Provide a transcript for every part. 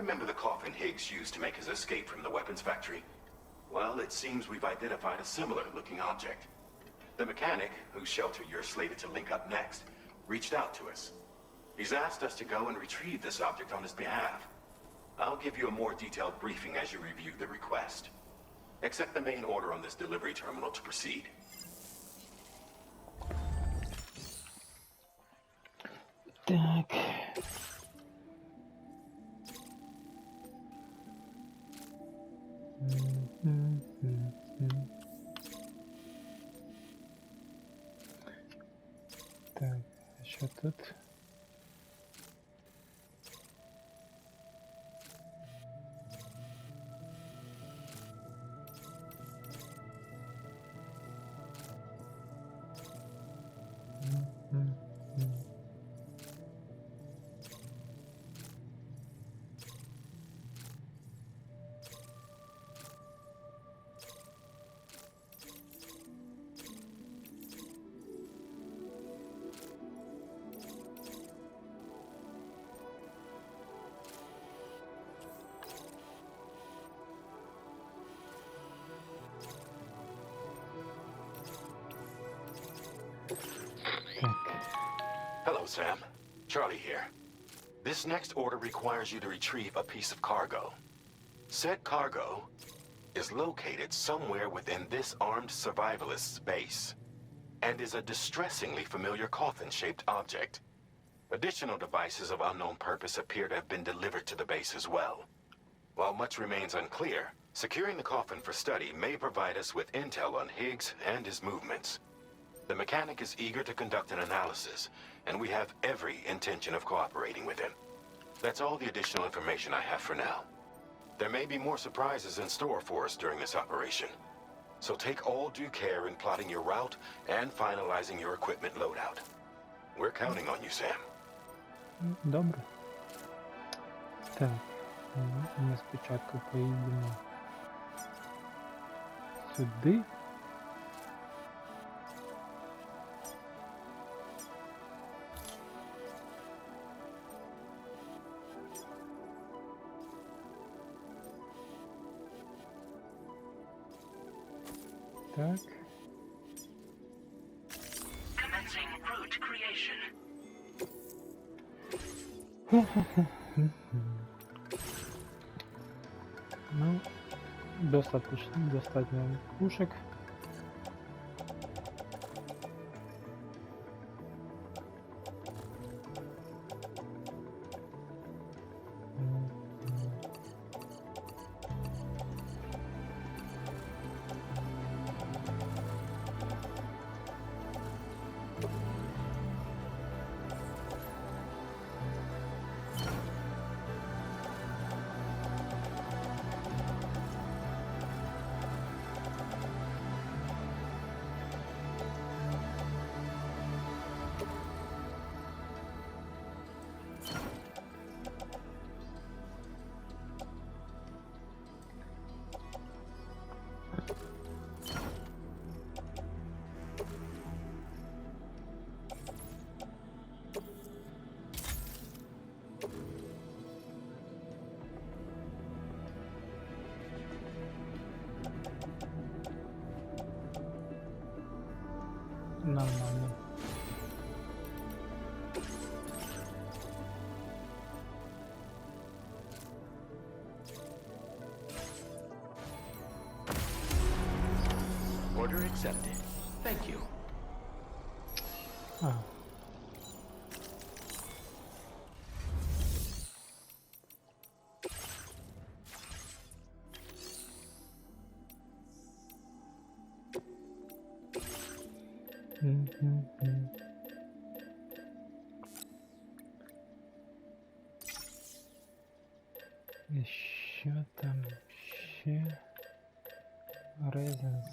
Remember the coffin Higgs used to make his escape from the weapons factory? Well, it seems we've identified a similar-looking object. The mechanic, whose shelter you're slated to link up next, reached out to us. He's asked us to go and retrieve this object on his behalf. I'll give you a more detailed briefing as you review the request. Accept the main order on this delivery terminal to proceed. Так. Так, а що тут? Hello, Sam. Charlie here. This next order requires you to retrieve a piece of cargo. Said cargo is located somewhere within this armed survivalist's base, and is a distressingly familiar coffin-shaped object. Additional devices of unknown purpose appear to have been delivered to the base as well. While much remains unclear, securing the coffin for study may provide us with intel on Higgs and his movements. The mechanic is eager to conduct an analysis, and we have every intention of cooperating with him. That's all the additional information I have for now. There may be more surprises in store for us during this operation, so take all due care in plotting your route and finalizing your equipment loadout. We're counting on you, Sam. Добре. Так, ми спочатку поїдемо сюди. Так. Commencing route creation. Ну, достатньо пушек. Нормально. Order accepted. Thank you. А. І що там ще? Резенс.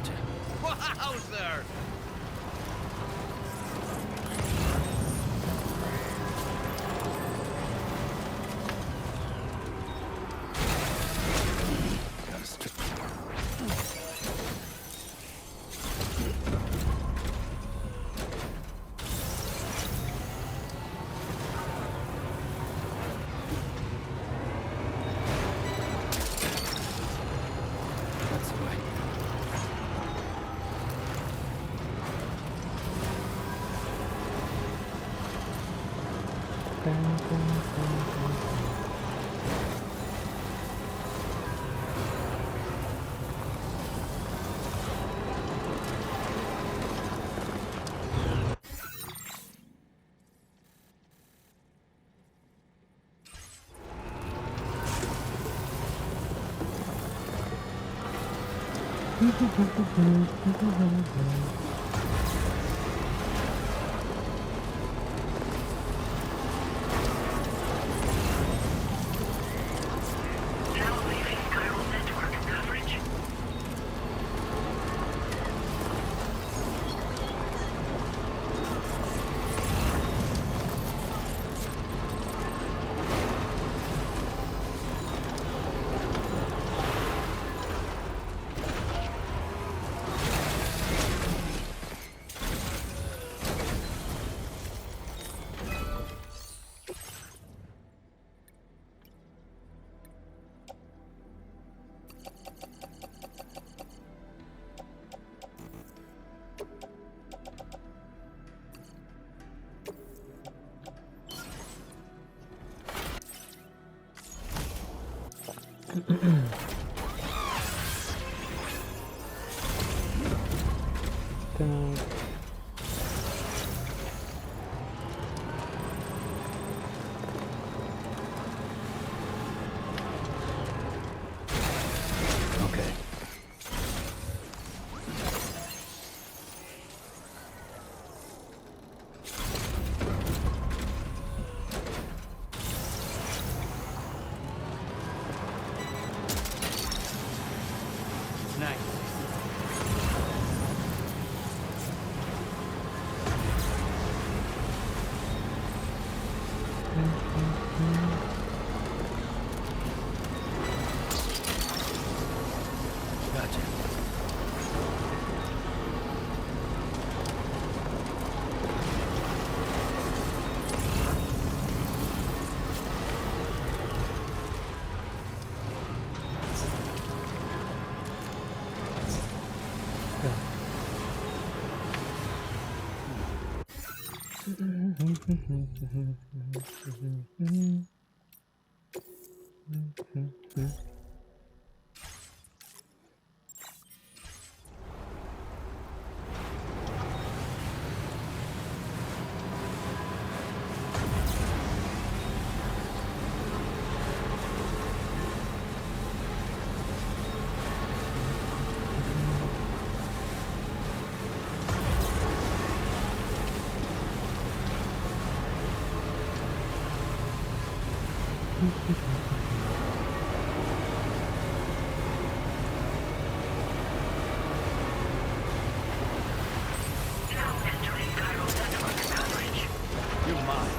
Gotcha. Wowzer! Gotta stick. That's the way. Now leaving chiral network coverage. Так. Okay. Nice. Gotcha. Now entering chiral network coverage. You're mine.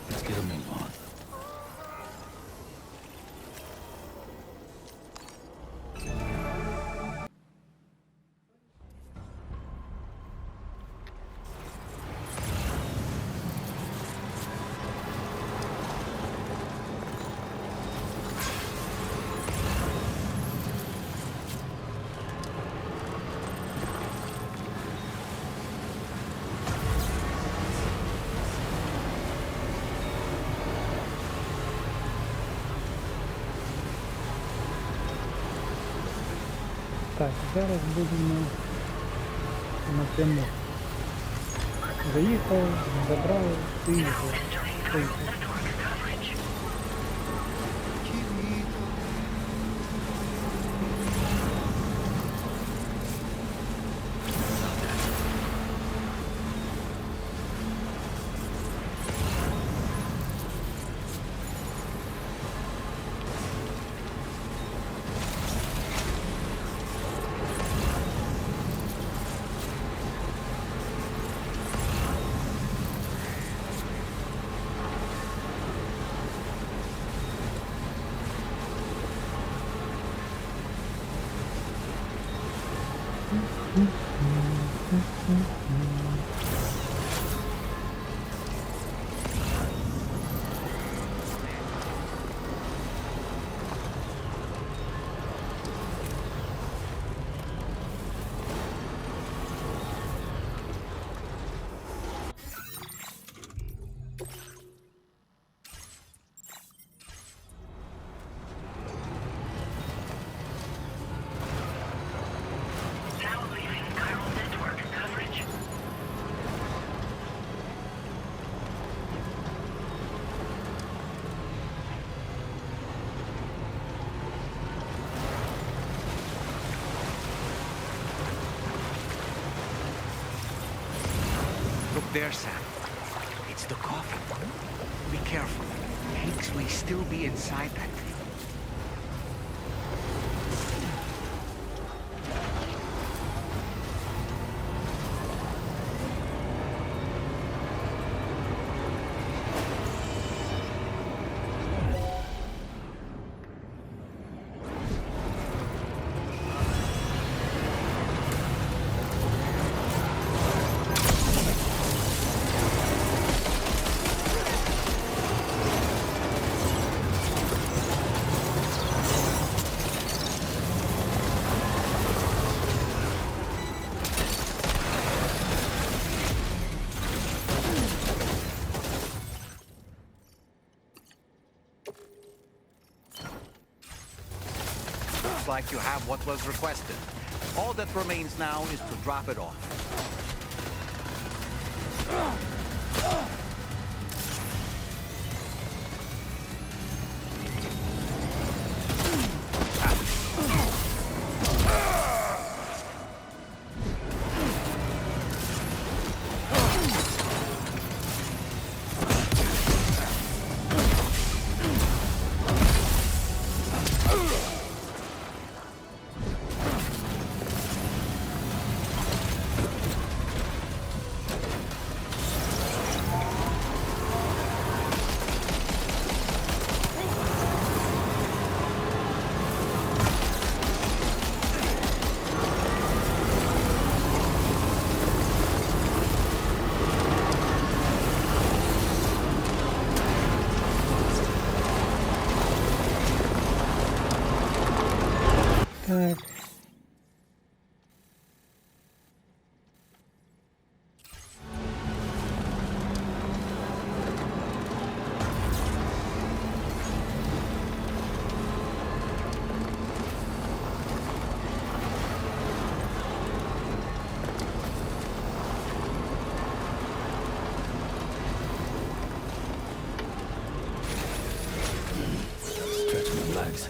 Let's get a move on. Так, зараз будемо напряму. Заїхав, забрав і Now entering chiral network coverage. there, Sam. It's the coffin. Be careful. Higgs may still be inside that thing. Looks like you have what was requested. All that remains now is to drop it off. Так. Stretch my legs.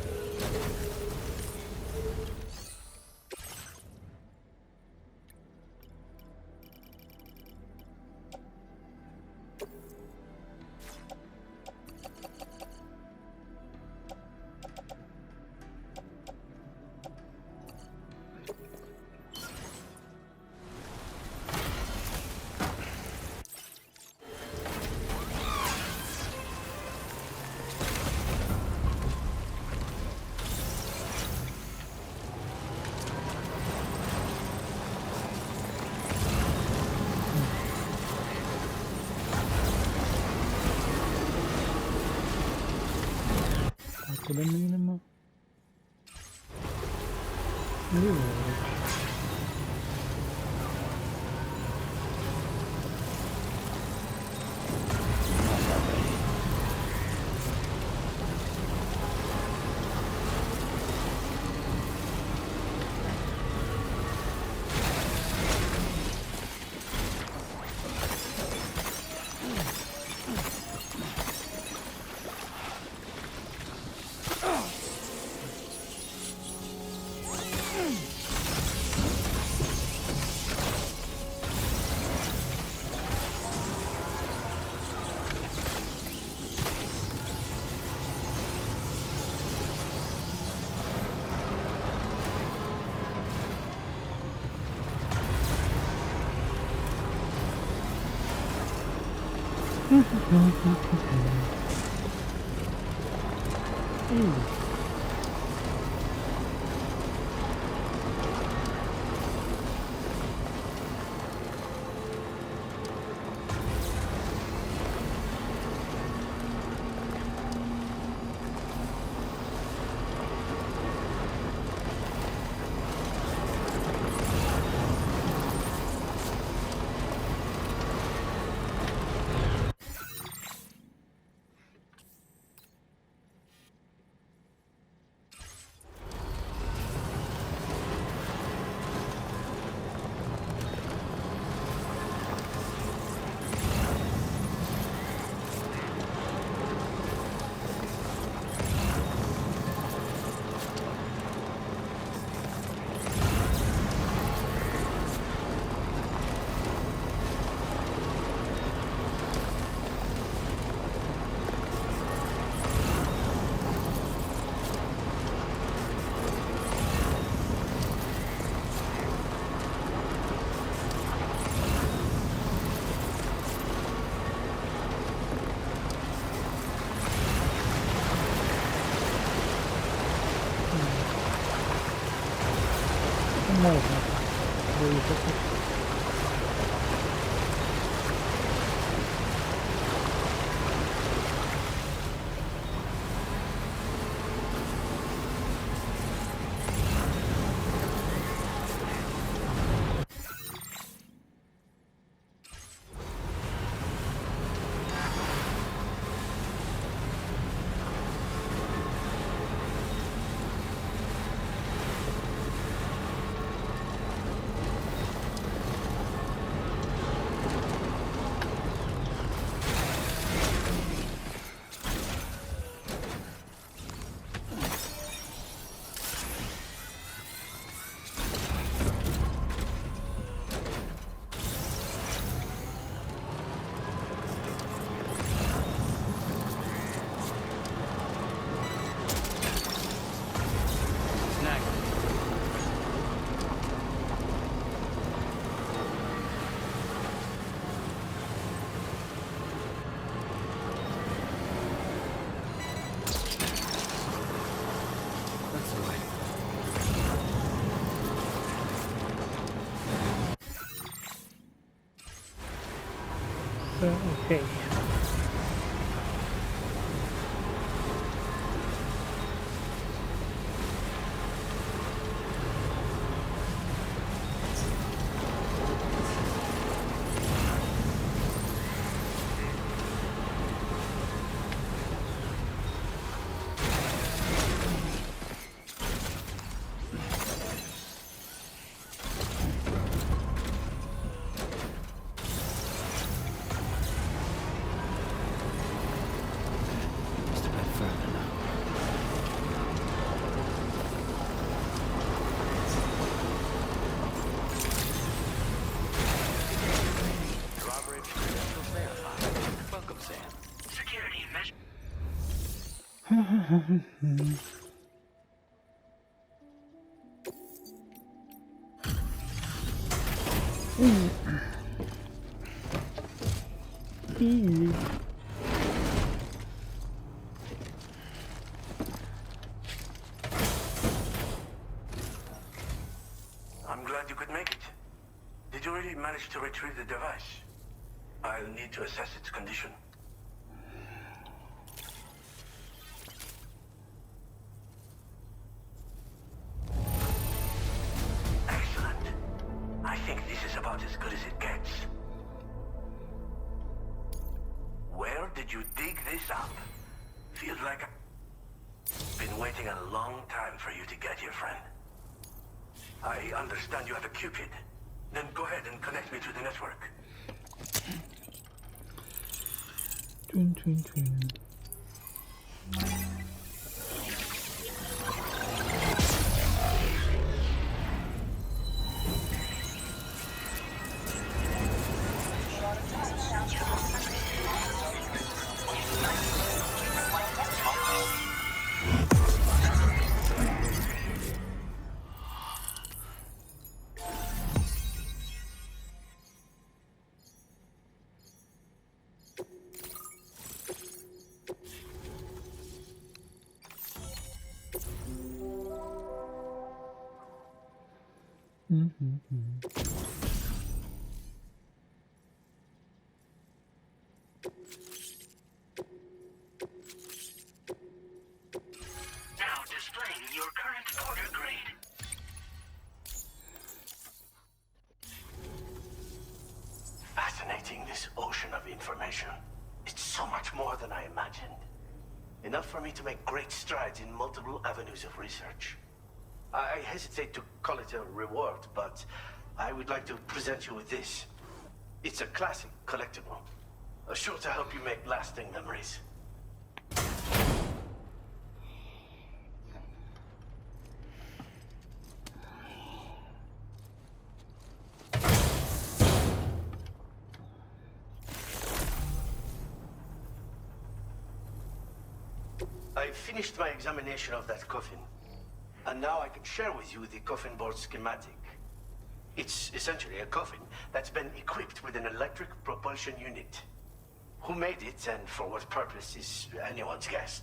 А куди ми йдемо? Ліворуч. окей. Just a bit further now. Drawbridge credentials verified. Welcome, Sam. Security measure. Easy. I'm glad you could make it. Did you really manage to retrieve the device? I'll need to assess its condition. Excellent. I think this is about as good as it gets. Where did you dig this up? Feels like I've been waiting a long time for you to get here, friend. I understand you have a Cupid. Then go ahead and connect me to the network. Twin, twin, twin. Now displaying your current order grade. Fascinating, this ocean of information. It's so much more than I imagined. Enough for me to make great strides in multiple avenues of research. I hesitate to call it a reward, but I would like to present you with this. It's a classic collectible, sure to help you make lasting memories. I finished my examination of that coffin, and now I can share with you the coffin board schematic. It's essentially a coffin that's been equipped with an electric propulsion unit. Who made it and for what purpose is anyone's guess.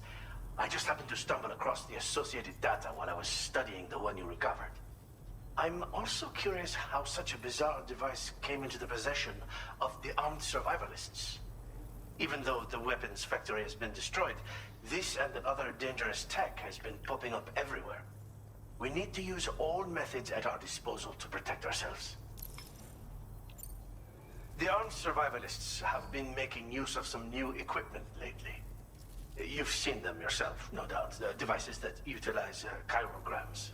I just happened to stumble across the associated data while I was studying the one you recovered. I'm also curious how such a bizarre device came into the possession of the armed survivalists. Even though the weapons factory has been destroyed, this and other dangerous tech has been popping up everywhere. We need to use all methods at our disposal to protect ourselves. The armed survivalists have been making use of some new equipment lately. You've seen them yourself, no doubt. The devices that utilize chirograms.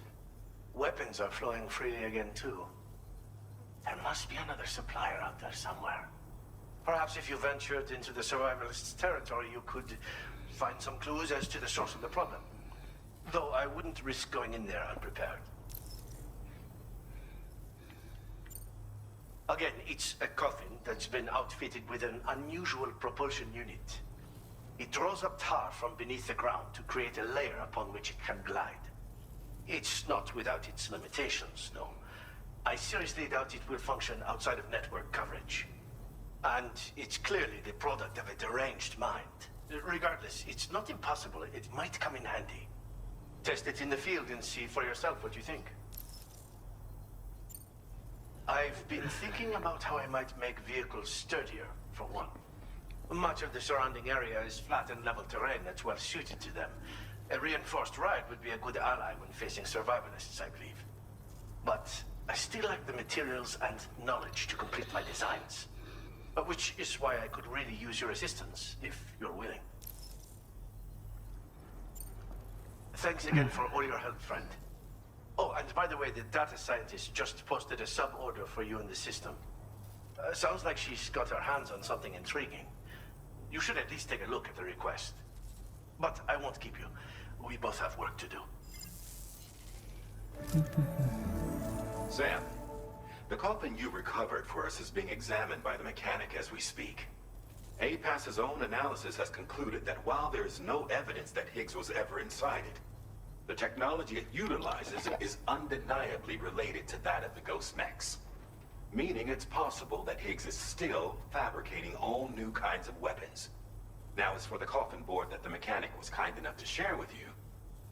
Weapons are flowing freely again, too. There must be another supplier out there somewhere. Perhaps if you ventured into the survivalists' territory, you could find some clues as to the source of the problem. Though I wouldn't risk going in there unprepared. Again, it's a coffin that's been outfitted with an unusual propulsion unit. It draws up tar from beneath the ground to create a layer upon which it can glide. It's not without its limitations, no. I seriously doubt it will function outside of network coverage. And it's clearly the product of a deranged mind. Regardless, it's not impossible. It might come in handy. Test it in the field and see for yourself what you think. I've been thinking about how I might make vehicles sturdier, for one. Much of the surrounding area is flat and level terrain that's well suited to them. A reinforced ride would be a good ally when facing survivalists, I believe. But I still lack the materials and knowledge to complete my designs. Which is why I could really use your assistance, if you're willing. Thanks again for all your help, friend. Oh, and by the way, the data scientist just posted a sub-order for you in the system. Sounds like she's got her hands on something intriguing. You should at least take a look at the request. But I won't keep you. We both have work to do. Sam, the coffin you recovered for us is being examined by the mechanic as we speak. APAS's own analysis has concluded that while there is no evidence that Higgs was ever inside it, the technology it utilizes is undeniably related to that of the Ghost Mechs. Meaning it's possible that Higgs is still fabricating all new kinds of weapons. Now, as for the coffin board that the mechanic was kind enough to share with you,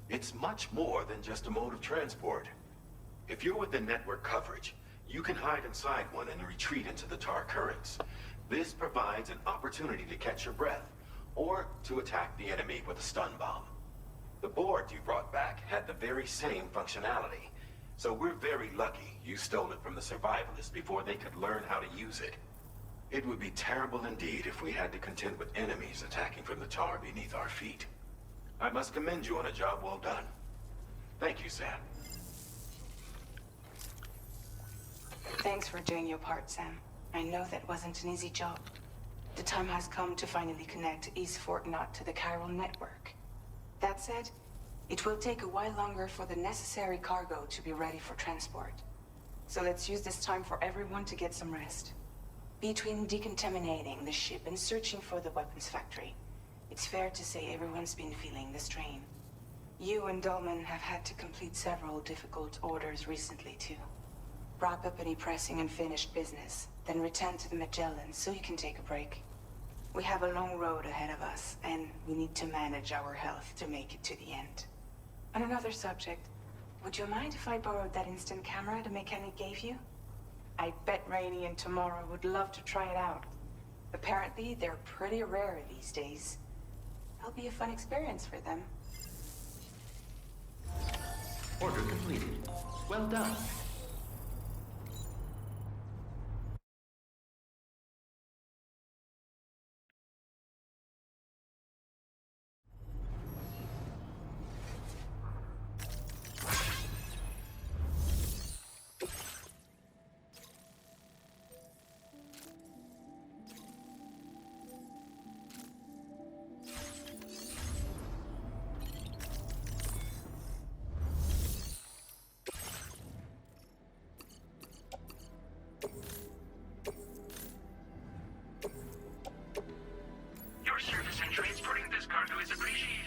it's much more than just a mode of transport. If you're within network coverage, you can hide inside one and retreat into the tar currents. This provides an opportunity to catch your breath, or to attack the enemy with a stun bomb. The board you brought back had the very same functionality, so we're very lucky you stole it from the survivalists before they could learn how to use it. It would be terrible indeed if we had to contend with enemies attacking from the tar beneath our feet. I must commend you on a job well done. Thank you, Sam. Thanks for doing your part, Sam. I know that wasn't an easy job. The time has come to finally connect East Fort Knot to the chiral network. That said, it will take a while longer for the necessary cargo to be ready for transport. So let's use this time for everyone to get some rest. Between decontaminating the ship and searching for the weapons factory, it's fair to say everyone's been feeling the strain. You and Dolman have had to complete several difficult orders recently, too. Wrap up any pressing and finished business, then return to the Magellan so you can take a break. We have a long road ahead of us, and we need to manage our health to make it to the end. On another subject, would you mind if I borrowed that instant camera the mechanic gave you? I bet Rainey and Tomorrow would love to try it out. Apparently, they're pretty rare these days. It'll be a fun experience for them. Order completed. Well done. Your service in transporting this cargo is appreciated.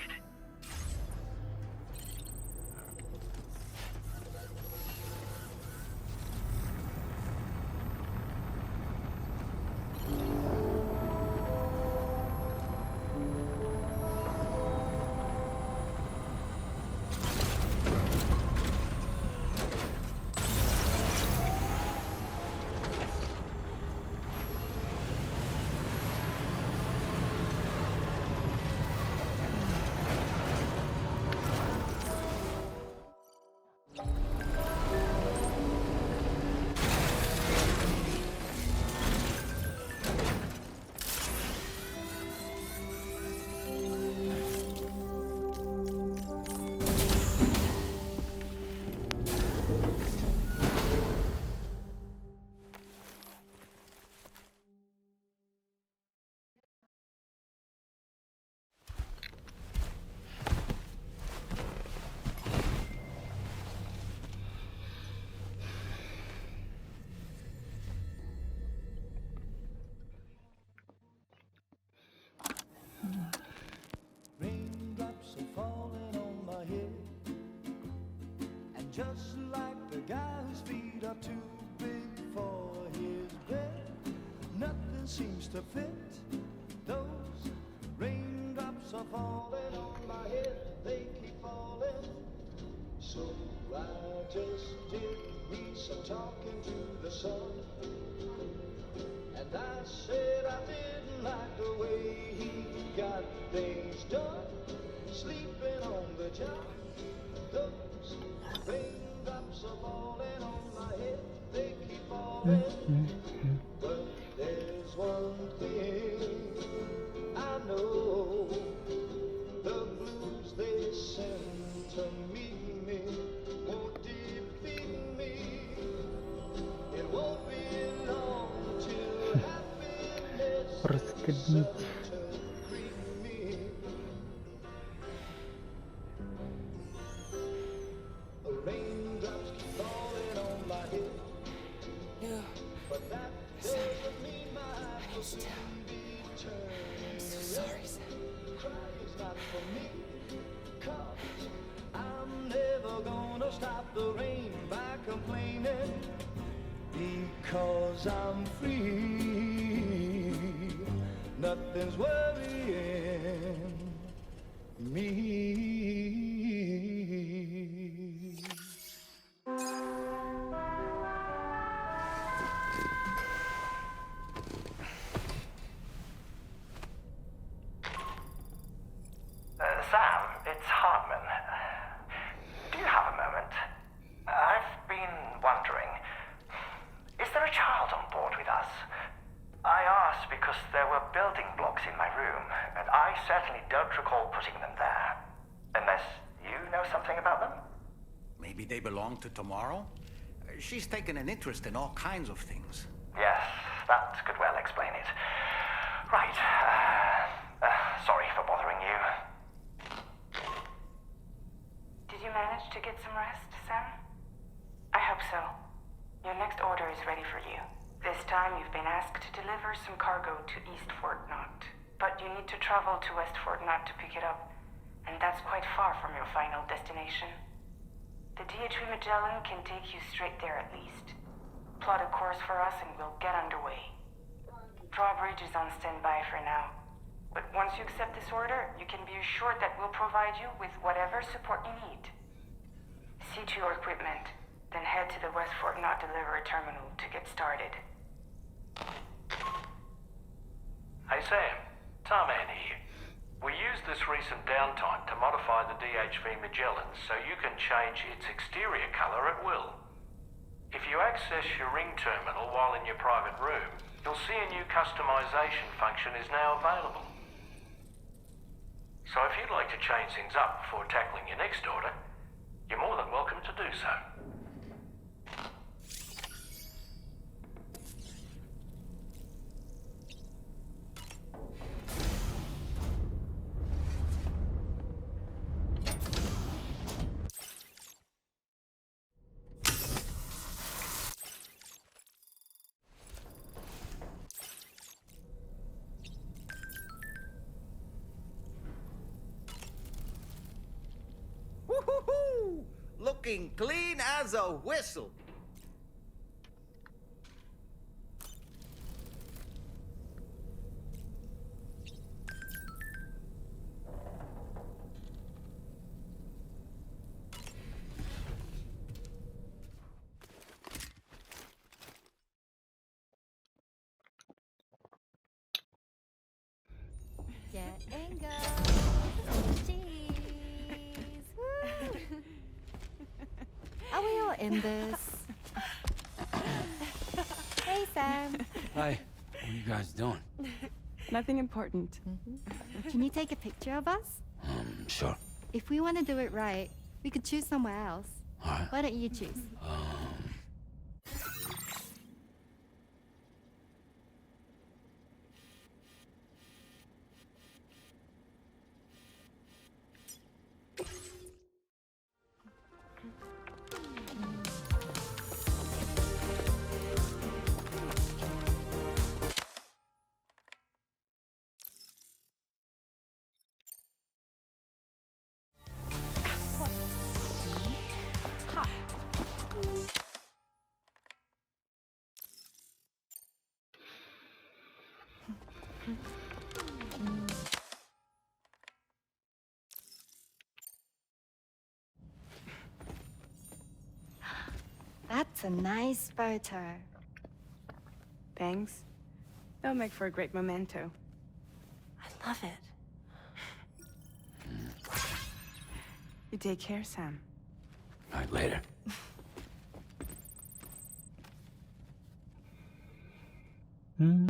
Raindrops are falling on my head, and just like the guy whose feet are too big for his bed, nothing seems to fit. Those raindrops are falling on my head, they keep falling. So I just did me some talking to the sun, and I said I didn't like the way sleeping on the job. Those raindrops are falling on my head. They keep falling. But there's one thing I know. The blues they send to meet me won't defeat me. It won't be long till happiness Раскидмить. raindrops keep falling on my head. But that doesn't mean my eyes will soon be turning. I'm so sorry, Sam. Crying's not for me, 'cause I'm never gonna stop the rain by complaining. Because I'm free, nothing's worrying me. Sam, it's Hartman. Do you have a moment? I've been wondering, is there a child on board with us? I ask because there were building blocks in my room, and I certainly don't recall putting them there. Unless you know something about them? Maybe they belong to Tomorrow? She's taken an interest in all kinds of things. Yes, that could well explain it. Right. Sorry for bothering you. Did you manage to get some rest, Sam? I hope so. Your next order is ready for you. This time you've been asked to deliver some cargo to East Fort Knott. But you need to travel to West Fort Knott to pick it up, and that's quite far from your final destination. The DHV Magellan can take you straight there at least. Plot a course for us and we'll get underway. Drawbridge is on standby for now. But once you accept this order, you can be assured that we'll provide you with whatever support you need. See to your equipment, then head to the West Fort Knott delivery terminal to get started. Hey Sam, Tarman here. We used this recent downtime to modify the DHV Magellan so you can change its exterior colour at will. If you access your ring terminal while in your private room, you'll see a new customization function is now available. So if you'd like to change things up before tackling your next order, you're more than welcome to do so. Woo-hoo-hoo! Looking clean as a whistle. Get and go. Cheese. Woo. Are we all in this? Hey, Sam. Hi. What are you guys doing? Nothing important. Can you take a picture of us? Sure. If we want to do it right, we could choose somewhere else. All right. Why don't you choose? That's a nice photo. Thanks. They'll make for a great memento. I love it. You take care, Sam. All right, later. Hmm.